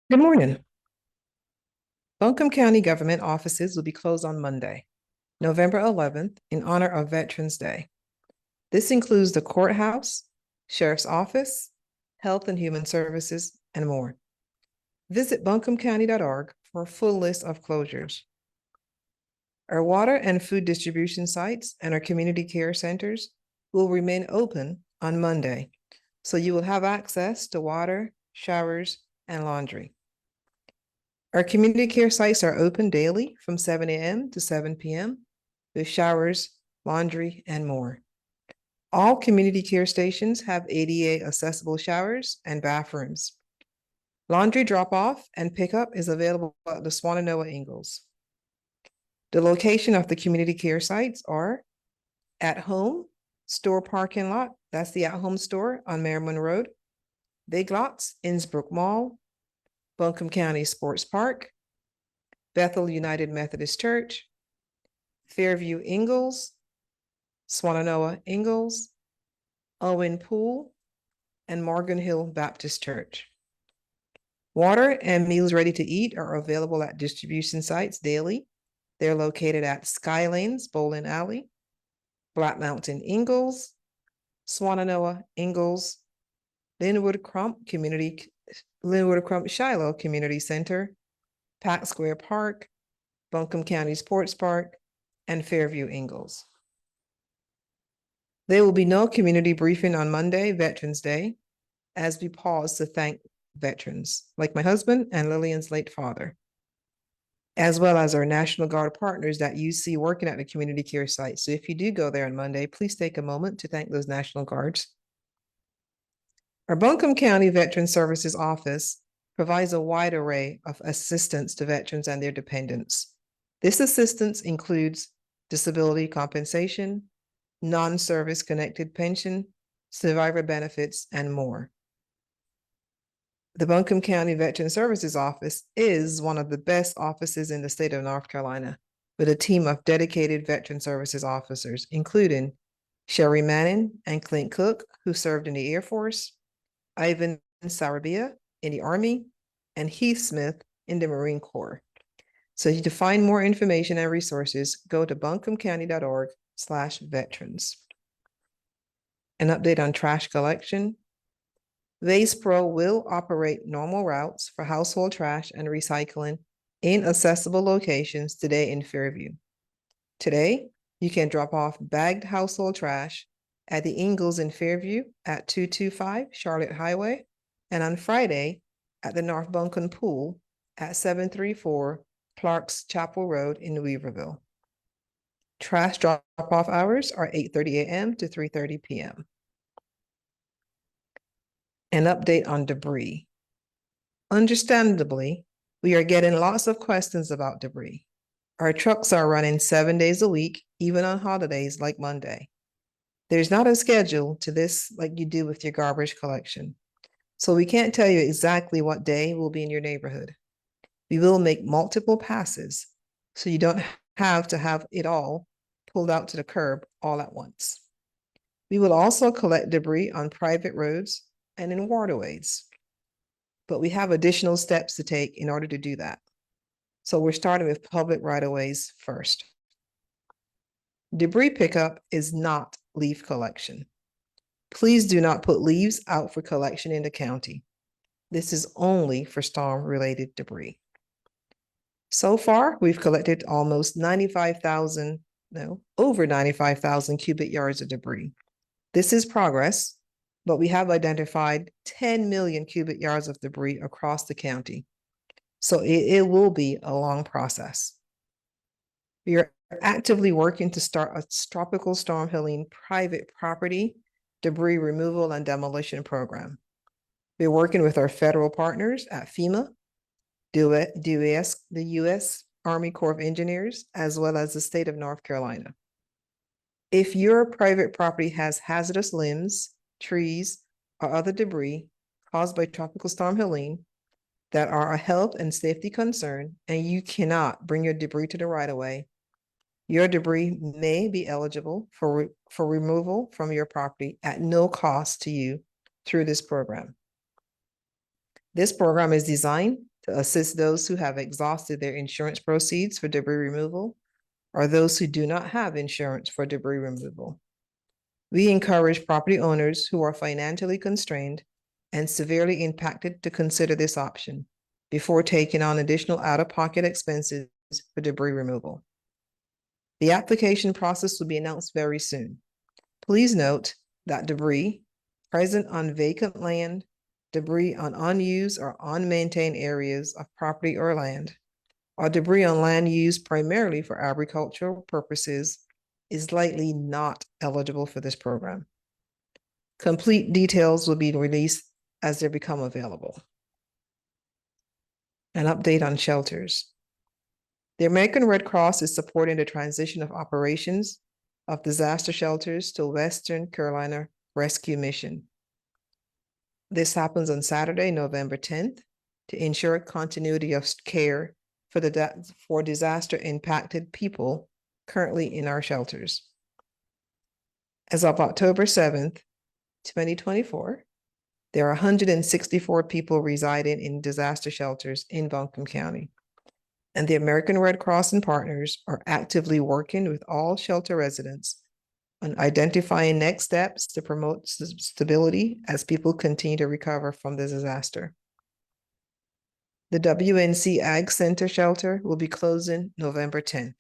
Good morning. Buncombe County government offices will be closed on Monday, November 11th, in honor of Veterans Day. This includes the courthouse, sheriff's office, health and human services, and more. Visit buncombecounty.org for a full list of closures. Our water and food distribution sites and our community care centers will remain open on Monday, so you will have access to water, showers, and laundry. Our community care sites are open daily from 7 a.m. to 7 p.m. with showers, laundry, and more. All community care stations have ADA accessible showers and bathrooms. Laundry drop-off and pickup is available at the Swannanoa Ingalls. The location of the community care sites are At Home Store Parking Lot, that's the At Home store on Merriman Road, Big Lots, Innsbrook Mall, Buncombe County Sports Park, Bethel United Methodist Church, Fairview Ingalls, Swannanoa Ingalls, Owen Pool, and Morgan Hill Baptist Church. Water and meals ready to eat are available at distribution sites daily. They're located at Skylanes Bowling Alley, Black Mountain Ingalls, Swannanoa Ingalls, Linwood Crump Shiloh Community Center, Pack Square Park, Buncombe County Sports Park, and Fairview Ingalls. There will be no community briefing on Monday, Veterans Day, as we pause to thank veterans, like my husband and Lillian's late father, as well as our National Guard partners that you see working at the community care site. So if you do go there on Monday, please take a moment to thank those National Guards. Our Buncombe County Veteran Services Office provides a wide array of assistance to veterans and their dependents. This assistance includes disability compensation, non-service connected pension, survivor benefits, and more. The Buncombe County Veteran Services Office is one of the best offices in the state of North Carolina, with a team of dedicated veteran services officers, including Sherry Manning and Clint Cook, who served in the Air Force, Ivan Sarabia in the Army, and Heath Smith in the Marine Corps. So to find more information and resources, go to buncombecounty.org/veterans. An update on trash collection. Vase Pro will operate normal routes for household trash and recycling in accessible locations today in Fairview. Today, you can drop off bagged household trash at the Ingalls in Fairview at 225 Charlotte Highway, and on Friday at the North Buncombe Pool at 734 Clark's Chapel Road in Weaverville. Trash drop-off hours are 8:30 a.m. to 3:30 p.m. An update on debris. Understandably, we are getting lots of questions about debris. Our trucks are running 7 days a week, even on holidays like Monday. There's not a schedule to this like you do with your garbage collection. So we can't tell you exactly what day will be in your neighborhood. We will make multiple passes, so you don't have to have it all pulled out to the curb all at once. We will also collect debris on private roads and in waterways, but we have additional steps to take in order to do that. So we're starting with public right-of-ways first. Debris pickup is not leaf collection. Please do not put leaves out for collection in the county. This is only for storm-related debris. So far, we've collected almost over 95,000 cubic yards of debris. This is progress, but we have identified 10 million cubic yards of debris across the county. So it will be a long process. We are actively working to start a Tropical Storm Helene private property debris removal and demolition program. We're working with our federal partners at FEMA, the U.S. Army Corps of Engineers, as well as the state of North Carolina. If your private property has hazardous limbs, trees, or other debris caused by Tropical Storm Helene that are a health and safety concern, and you cannot bring your debris to the right-of-way, your debris may be eligible for removal from your property at no cost to you through this program. This program is designed to assist those who have exhausted their insurance proceeds for debris removal or those who do not have insurance for debris removal. We encourage property owners who are financially constrained and severely impacted to consider this option before taking on additional out-of-pocket expenses for debris removal. The application process will be announced very soon. Please note that debris present on vacant land, debris on unused or unmaintained areas of property or land, or debris on land used primarily for agricultural purposes is likely not eligible for this program. Complete details will be released as they become available. An update on shelters. The American Red Cross is supporting the transition of operations of disaster shelters to Western Carolina Rescue Mission. This happens on Saturday, November 10th, to ensure continuity of care for disaster-impacted people currently in our shelters. As of October 7th, 2024, there are 164 people residing in disaster shelters in Buncombe County, and the American Red Cross and partners are actively working with all shelter residents on identifying next steps to promote stability as people continue to recover from the disaster. The WNC Ag Center shelter will be closing November 10th.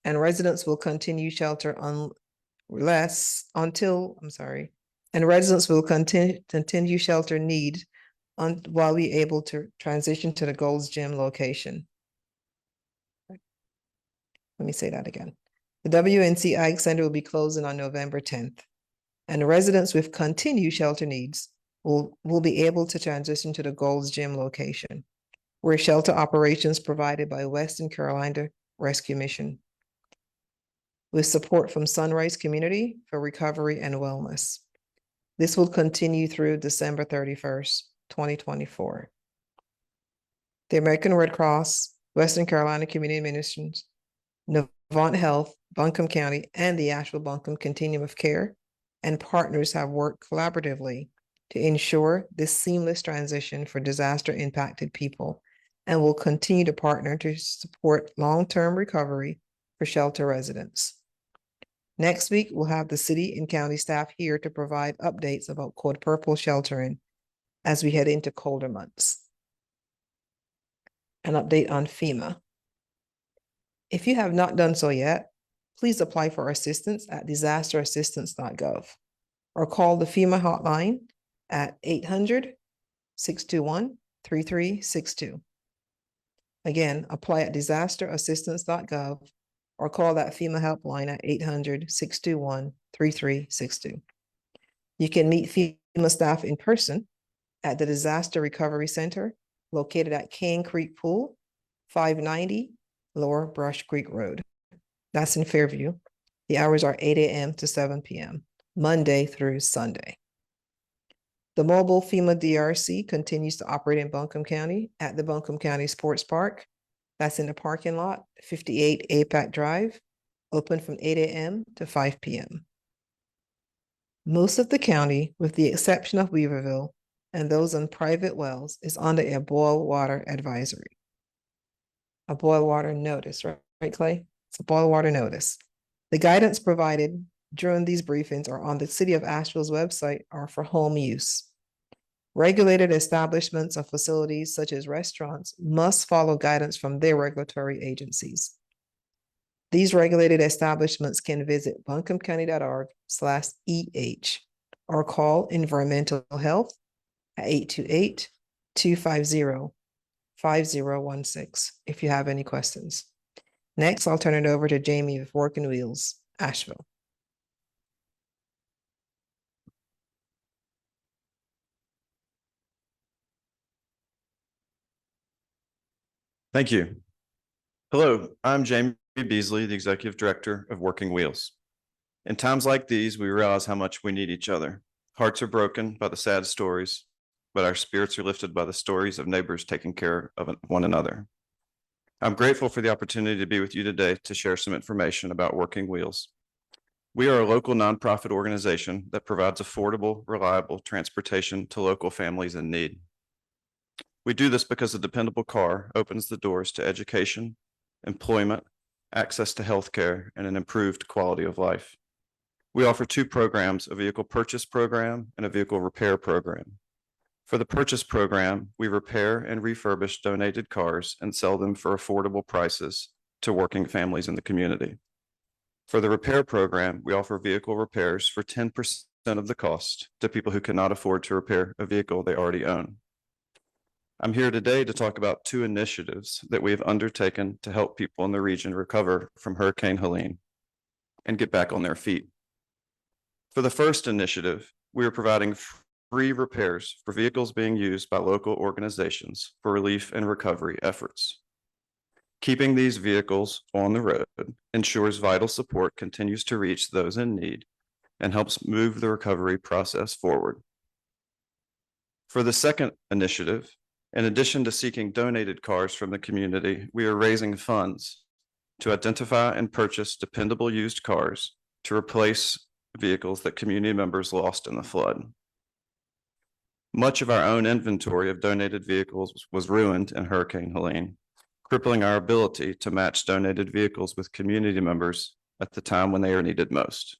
And residents will continue shelter and residents will continue shelter need while we able to transition to the Gold's Gym location. Let me say that again. The WNC Ag Center will be closing on November 10th, and residents with continued shelter needs will be able to transition to the Gold's Gym location, where shelter operations provided by Western Carolina Rescue Mission, with support from Sunrise Community for Recovery and Wellness. This will continue through December 31st, 2024. The American Red Cross, Western Carolina Community Ministries, Novant Health, Buncombe County, and the Asheville-Buncombe Continuum of Care and partners have worked collaboratively to ensure this seamless transition for disaster-impacted people and will continue to partner to support long-term recovery for shelter residents. Next week, we'll have the city and county staff here to provide updates about Code Purple sheltering as we head into colder months. An update on FEMA. If you have not done so yet, please apply for assistance at disasterassistance.gov or call the FEMA hotline at 800-621-3362. Again, apply at disasterassistance.gov or call that FEMA helpline at 800-621-3362. You can meet FEMA staff in person at the Disaster Recovery Center located at Cane Creek Pool, 590 Lower Brush Creek Road. That's in Fairview. The hours are 8 a.m. to 7 p.m., Monday through Sunday. The mobile FEMA DRC continues to operate in Buncombe County at the Buncombe County Sports Park. That's in the parking lot, 58 APAC Drive, open from 8 a.m. to 5 p.m. Most of the county, with the exception of Weaverville and those on private wells, is under a boil water advisory. A boil water notice, right, Clay? It's a boil water notice. The guidance provided during these briefings are on the City of Asheville's website or for home use. Regulated establishments or facilities such as restaurants must follow guidance from their regulatory agencies. These regulated establishments can visit buncombecounty.org/EH or call Environmental Health at 828-250-5016 if you have any questions. Next, I'll turn it over to Jamie with Working Wheels, Asheville. Thank you. Hello, I'm Jamie Beasley, the Executive Director of Working Wheels. In times like these, we realize how much we need each other. Hearts are broken by the sad stories, but our spirits are lifted by the stories of neighbors taking care of one another. I'm grateful for the opportunity to be with you today to share some information about Working Wheels. We are a local nonprofit organization that provides affordable, reliable transportation to local families in need. We do this because a dependable car opens the doors to education, employment, access to healthcare, and an improved quality of life. We offer two programs, a vehicle purchase program and a vehicle repair program. For the purchase program, we repair and refurbish donated cars and sell them for affordable prices to working families in the community. For the repair program, we offer vehicle repairs for 10% of the cost to people who cannot afford to repair a vehicle they already own. I'm here today to talk about two initiatives that we have undertaken to help people in the region recover from Hurricane Helene and get back on their feet. For the first initiative, we are providing free repairs for vehicles being used by local organizations for relief and recovery efforts. Keeping these vehicles on the road ensures vital support continues to reach those in need and helps move the recovery process forward. For the second initiative, in addition to seeking donated cars from the community, we are raising funds to identify and purchase dependable used cars to replace vehicles that community members lost in the flood. Much of our own inventory of donated vehicles was ruined in Hurricane Helene, crippling our ability to match donated vehicles with community members at the time when they are needed most.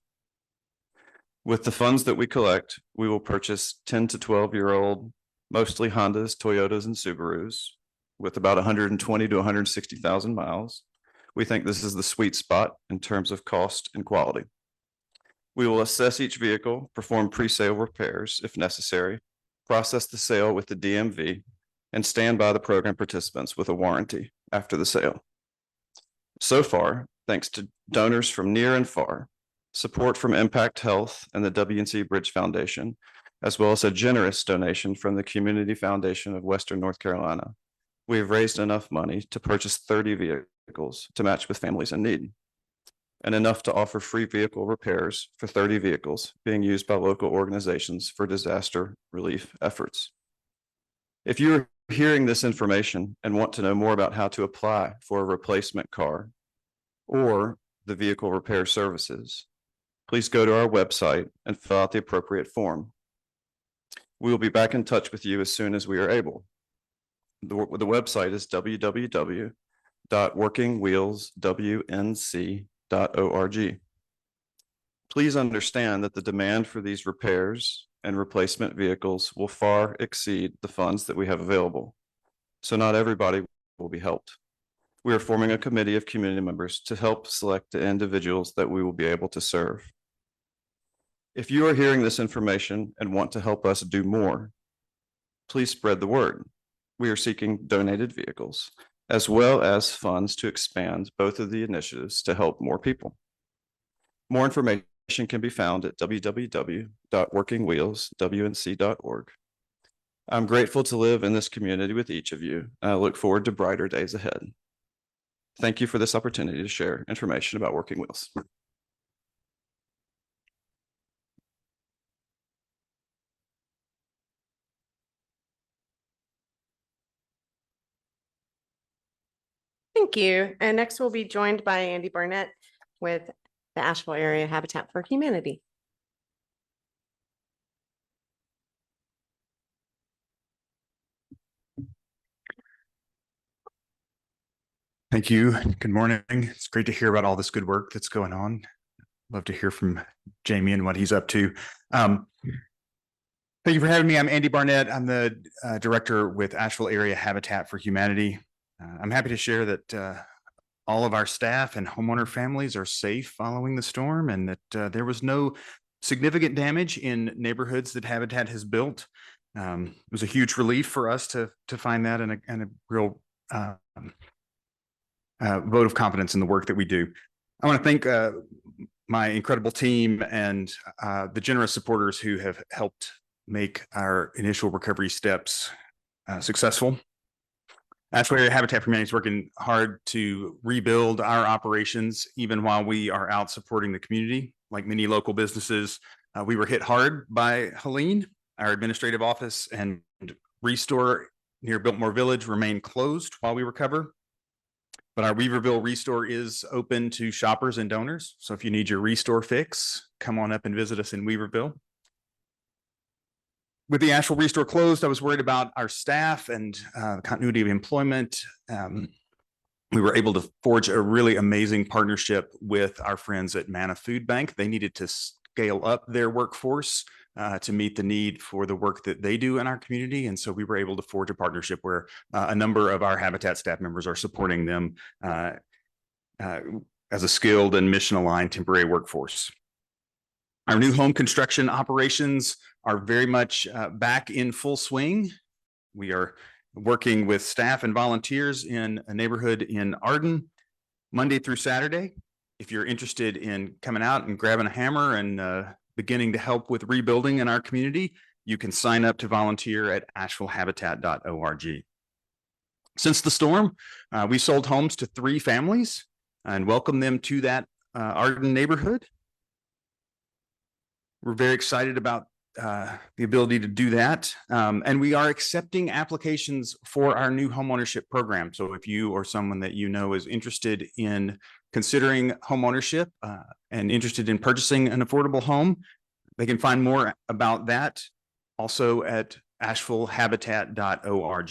With the funds that we collect, we will purchase 10 to 12-year-old, mostly Hondas, Toyotas, and Subarus with about 120 to 160,000 miles. We think this is the sweet spot in terms of cost and quality. We will assess each vehicle, perform pre-sale repairs if necessary, process the sale with the DMV, and stand by the program participants with a warranty after the sale. So far, thanks to donors from near and far, support from Impact Health and the WNC Bridge Foundation, as well as a generous donation from the Community Foundation of Western North Carolina, we have raised enough money to purchase 30 vehicles to match with families in need, and enough to offer free vehicle repairs for 30 vehicles being used by local organizations for disaster relief efforts. If you are hearing this information and want to know more about how to apply for a replacement car or the vehicle repair services, please go to our website and fill out the appropriate form. We will be back in touch with you as soon as we are able. The website is www.workingwheelswnc.org. Please understand that the demand for these repairs and replacement vehicles will far exceed the funds that we have available, so not everybody will be helped. We are forming a committee of community members to help select the individuals that we will be able to serve. If you are hearing this information and want to help us do more, please spread the word. We are seeking donated vehicles, as well as funds to expand both of the initiatives to help more people. More information can be found at www.workingwheelswnc.org. I'm grateful to live in this community with each of you, and I look forward to brighter days ahead. Thank you for this opportunity to share information about Working Wheels. Thank you. And next we'll be joined by Andy Barnett with the Asheville Area Habitat for Humanity. Thank you. Good morning. It's great to hear about all this good work that's going on. Love to hear from Jamie and what he's up to. Thank you for having me. I'm Andy Barnett. I'm the director with Asheville Area Habitat for Humanity. I'm happy to share that all of our staff and homeowner families are safe following the storm, and that there was no significant damage in neighborhoods that Habitat has built. It was a huge relief for us to find that, and a real vote of confidence in the work that we do. I want to thank my incredible team and the generous supporters who have helped make our initial recovery steps successful. Asheville Area Habitat for Humanity is working hard to rebuild our operations, even while we are out supporting the community. Like many local businesses, we were hit hard by Helene. Our administrative office and Restore near Biltmore Village remain closed while we recover. But our Weaverville Restore is open to shoppers and donors. So if you need your Restore fix, come on up and visit us in Weaverville. with the Asheville Restore closed, I was worried about our staff and continuity of employment. We were able to forge a really amazing partnership with our friends at Manna Food Bank. They needed to scale up their workforce to meet the need for the work that they do in our community. And so we were able to forge a partnership where a number of our Habitat staff members are supporting them as a skilled and mission-aligned temporary workforce. Our new home construction operations are very much back in full swing. We are working with staff and volunteers in a neighborhood in Arden, Monday through Saturday. If you're interested in coming out and grabbing a hammer and beginning to help with rebuilding in our community, you can sign up to volunteer at ashevillehabitat.org. Since the storm, we sold homes to 3 families and welcomed them to that Arden neighborhood. We're very excited about the ability to do that. And we are accepting applications for our new homeownership program. So if you or someone that you know is interested in considering homeownership and interested in purchasing an affordable home, they can find more about that also at ashevillehabitat.org.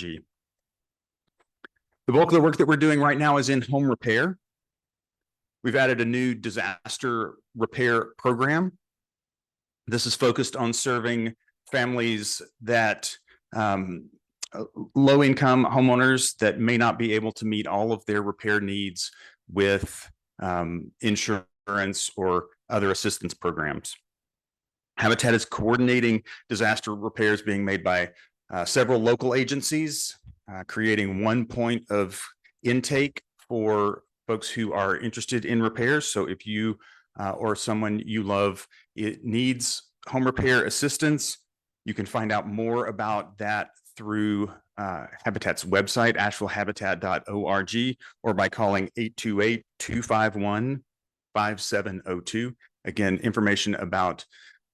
The bulk of the work that we're doing right now is in home repair. We've added a new disaster repair program. This is focused on serving families that low-income homeowners that may not be able to meet all of their repair needs with insurance or other assistance programs. Habitat is coordinating disaster repairs being made by several local agencies, creating one point of intake for folks who are interested in repairs. So if you or someone you love it needs home repair assistance, you can find out more about that through Habitat's website, ashevillehabitat.org, or by calling 828-251-5702. Again, information about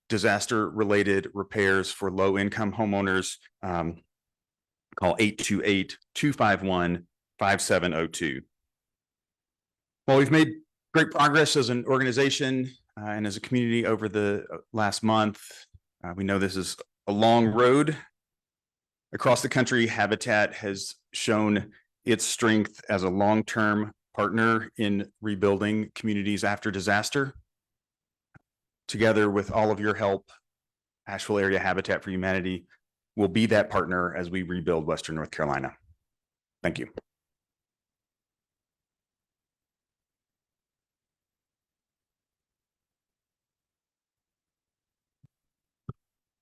disaster-related repairs for low-income homeowners, call 828-251-5702. Well, we've made great progress as an organization and as a community over the last month. We know this is a long road. Across the country, Habitat has shown its strength as a long-term partner in rebuilding communities after disaster. Together with all of your help, Asheville Area Habitat for Humanity will be that partner as we rebuild Western North Carolina. Thank you.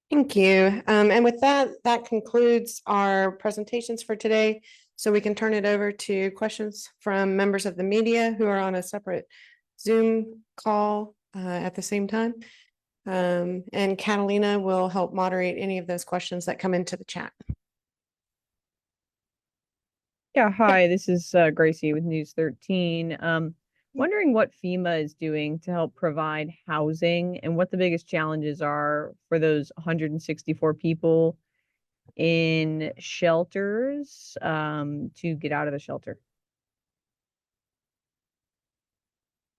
Thank you. And with that, that concludes our presentations for today. So we can turn it over to questions from members of the media who are on a separate Zoom call at the same time. And Catalina will help moderate any of those questions that come into the chat. Yeah, hi, this is Gracie with News 13. Wondering what FEMA is doing to help provide housing and what the biggest challenges are for those 164 people in shelters to get out of the shelter.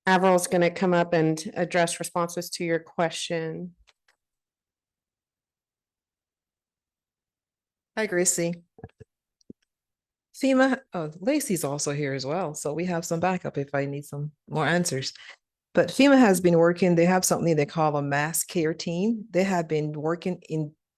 Avril's going to come up and address responses to your question. Hi, Gracie. FEMA, oh, Lacey's also here as well. So we have some backup if I need some more answers. But FEMA has been working, they have something they call a mass care team. They have been working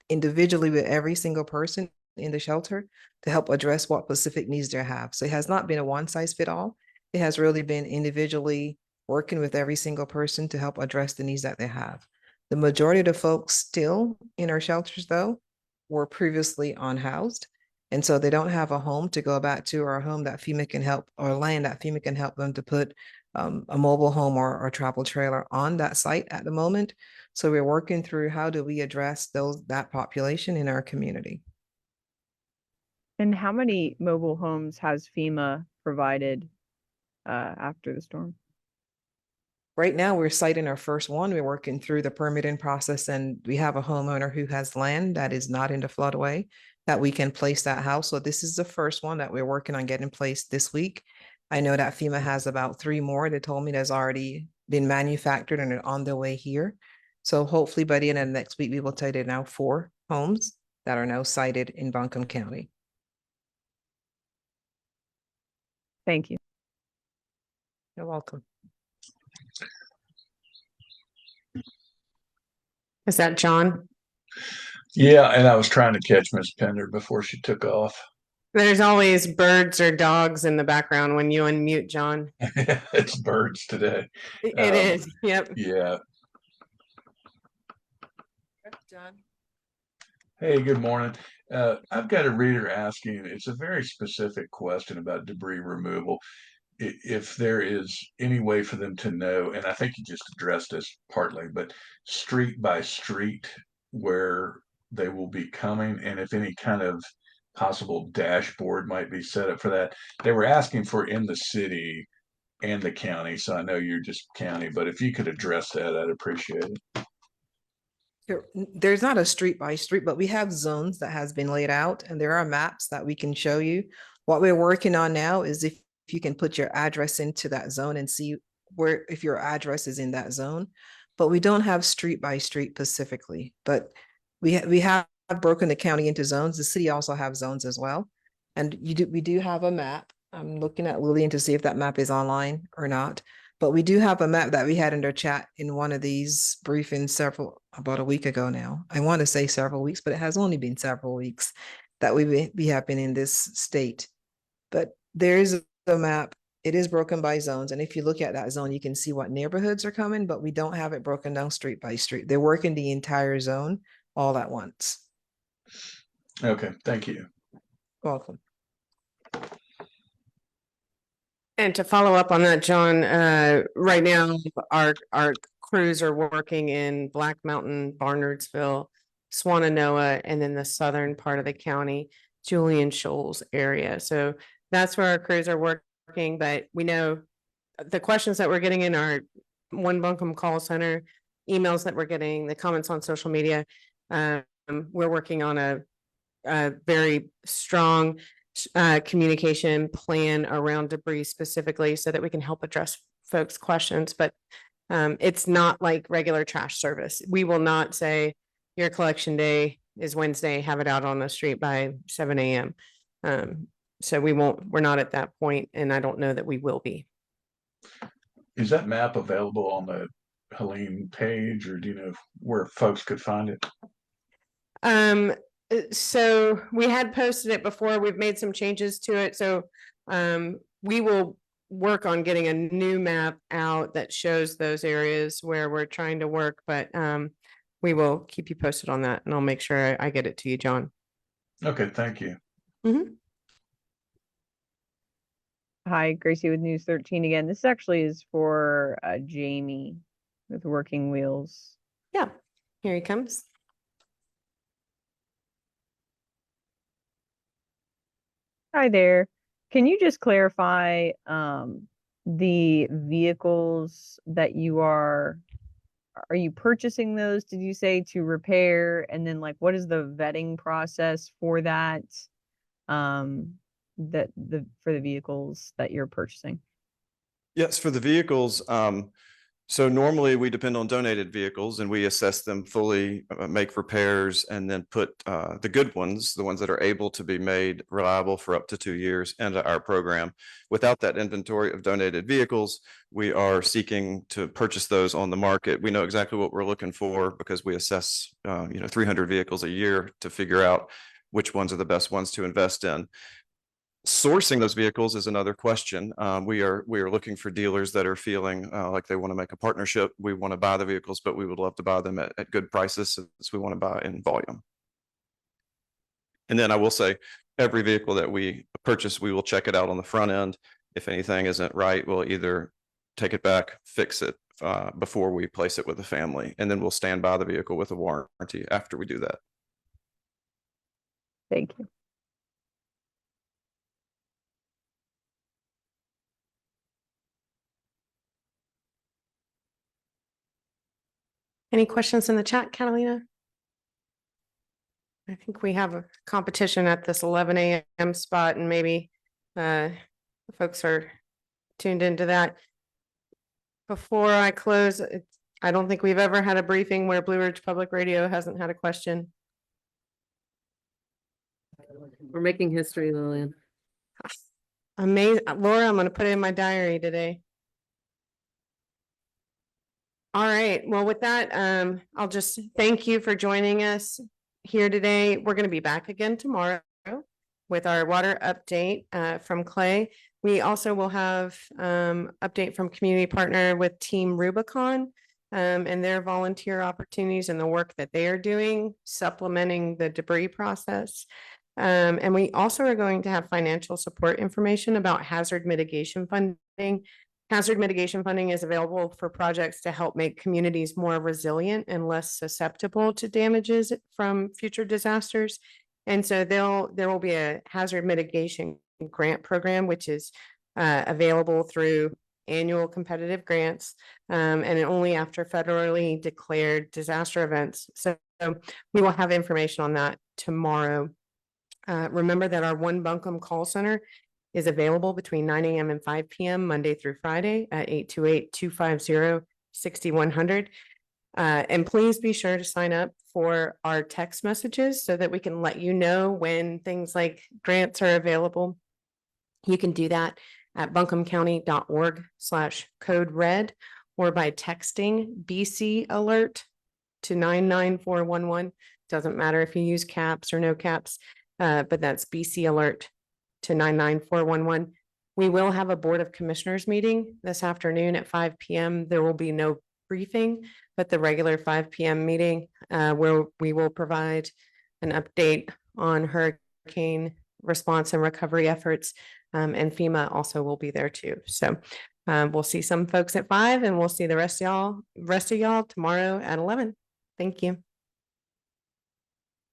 individually with every single person in the shelter to help address what specific needs they have. So it has not been a one size fit all. It has really been individually working with every single person to help address the needs that they have. The majority of the folks still in our shelters, though, were previously unhoused. And so they don't have a home to go back to, or a home that FEMA can help, or land that FEMA can help them to put a mobile home or travel trailer on that site at the moment. So we're working through how do we address that population in our community. And how many mobile homes has FEMA provided after the storm? Right now, we're siting our first one. We're working through the permitting process, and we have a homeowner who has land that is not in the floodway that we can place that house. So this is the first one that we're working on getting placed this week. I know that FEMA has about 3 more. They told me there's already been manufactured and are on their way here. So hopefully by the end of next week, we will tell you now 4 homes that are now sited in Buncombe County. Thank you. You're welcome. Is that John? Yeah, and I was trying to catch Miss Pender before she took off. There's always birds or dogs in the background when you unmute, John. It's birds today. It is. Yep. Yeah. John. Hey, good morning. I've got a reader asking, it's a very specific question about debris removal. If there is any way for them to know, and I think you just addressed this partly, but street by street where they will be coming, and if any kind of possible dashboard might be set up for that. They were asking for in the city and the county, so I know you're just county, but if you could address that, I'd appreciate it. There's not a street by street, but we have zones that has been laid out, and there are maps that we can show you. What we're working on now is if you can put your address into that zone and see where, if your address is in that zone. But we don't have street by street specifically, but we have broken the county into zones. The city also have zones as well. And we do have a map. I'm looking at Lillian to see if that map is online or not. But we do have a map that we had in our chat in one of these briefings about a week ago now. I want to say several weeks, but it has only been several weeks that we have been in this state. But there is a map. It is broken by zones. And if you look at that zone, you can see what neighborhoods are coming, but we don't have it broken down street by street. They're working the entire zone all at once. Okay, thank you. Welcome. And to follow up on that, John, right now our crews are working in Black Mountain, Barnardsville, Swannanoa, and then the southern part of the county, Julian Shoals area. So that's where our crews are working. But we know the questions that we're getting in our One Buncombe call center, emails that we're getting, the comments on social media. We're working on a very strong communication plan around debris specifically so that we can help address folks' questions. But it's not like regular trash service. We will not say your collection day is Wednesday, have it out on the street by 7 a.m. So we're not at that point, and I don't know that we will be. Is that map available on the Helene page, or do you know where folks could find it? So we had posted it before. We've made some changes to it. So we will work on getting a new map out that shows those areas where we're trying to work, but we will keep you posted on that, and I'll make sure I get it to you, John. Okay, thank you. Hi, Gracie with News 13 again. This actually is for Jamie with Working Wheels. Yeah, here he comes. Hi there. Can you just clarify the vehicles that are you purchasing those, did you say, to repair? And then like, what is the vetting process for that? For the vehicles that you're purchasing? Yes, for the vehicles. So normally we depend on donated vehicles and we assess them fully, make repairs, and then put the good ones, the ones that are able to be made reliable for up to 2 years, into our program. Without that inventory of donated vehicles, we are seeking to purchase those on the market. We know exactly what we're looking for because we assess 300 vehicles a year to figure out which ones are the best ones to invest in. Sourcing those vehicles is another question. We are looking for dealers that are feeling like they want to make a partnership. We want to buy the vehicles, but we would love to buy them at good prices, since we want to buy in volume. And then I will say, every vehicle that we purchase, we will check it out on the front end. If anything isn't right, we'll either take it back, fix it before we place it with the family, and then we'll stand by the vehicle with a warranty after we do that. Thank you. Any questions in the chat, Catalina? I think we have a competition at this 11 a.m. spot, and maybe folks are tuned into that. Before I close, I don't think we've ever had a briefing where Blue Ridge Public Radio hasn't had a question. We're making history, Lillian. Amazing. Laura, I'm gonna put it in my diary today. All right, well, with that, I'll just thank you for joining us here today. We're gonna be back again tomorrow with our water update from Clay. We also will have update from community partner with Team Rubicon and their volunteer opportunities and the work that they are doing, supplementing the debris process. And we also are going to have financial support information about hazard mitigation funding. Hazard mitigation funding is available for projects to help make communities more resilient and less susceptible to damages from future disasters. And so there will be a hazard mitigation grant program, which is available through annual competitive grants and only after federally declared disaster events. So we will have information on that tomorrow. Remember that our One Buncombe call center is available between 9 a.m. and 5 p.m. Monday through Friday at 828-250-6100. And please be sure to sign up for our text messages so that we can let you know when things like grants are available. You can do that at buncombecounty.org/code red or by texting BC alert to 99411. Doesn't matter if you use caps or no caps, but that's BC alert to 99411. We will have a Board of Commissioners meeting this afternoon at 5 p.m. There will be no briefing, but the regular 5 p.m. meeting where we will provide an update on hurricane response and recovery efforts. And FEMA also will be there too. So we'll see some folks at 5 and we'll see the rest of y'all tomorrow at 11. Thank you.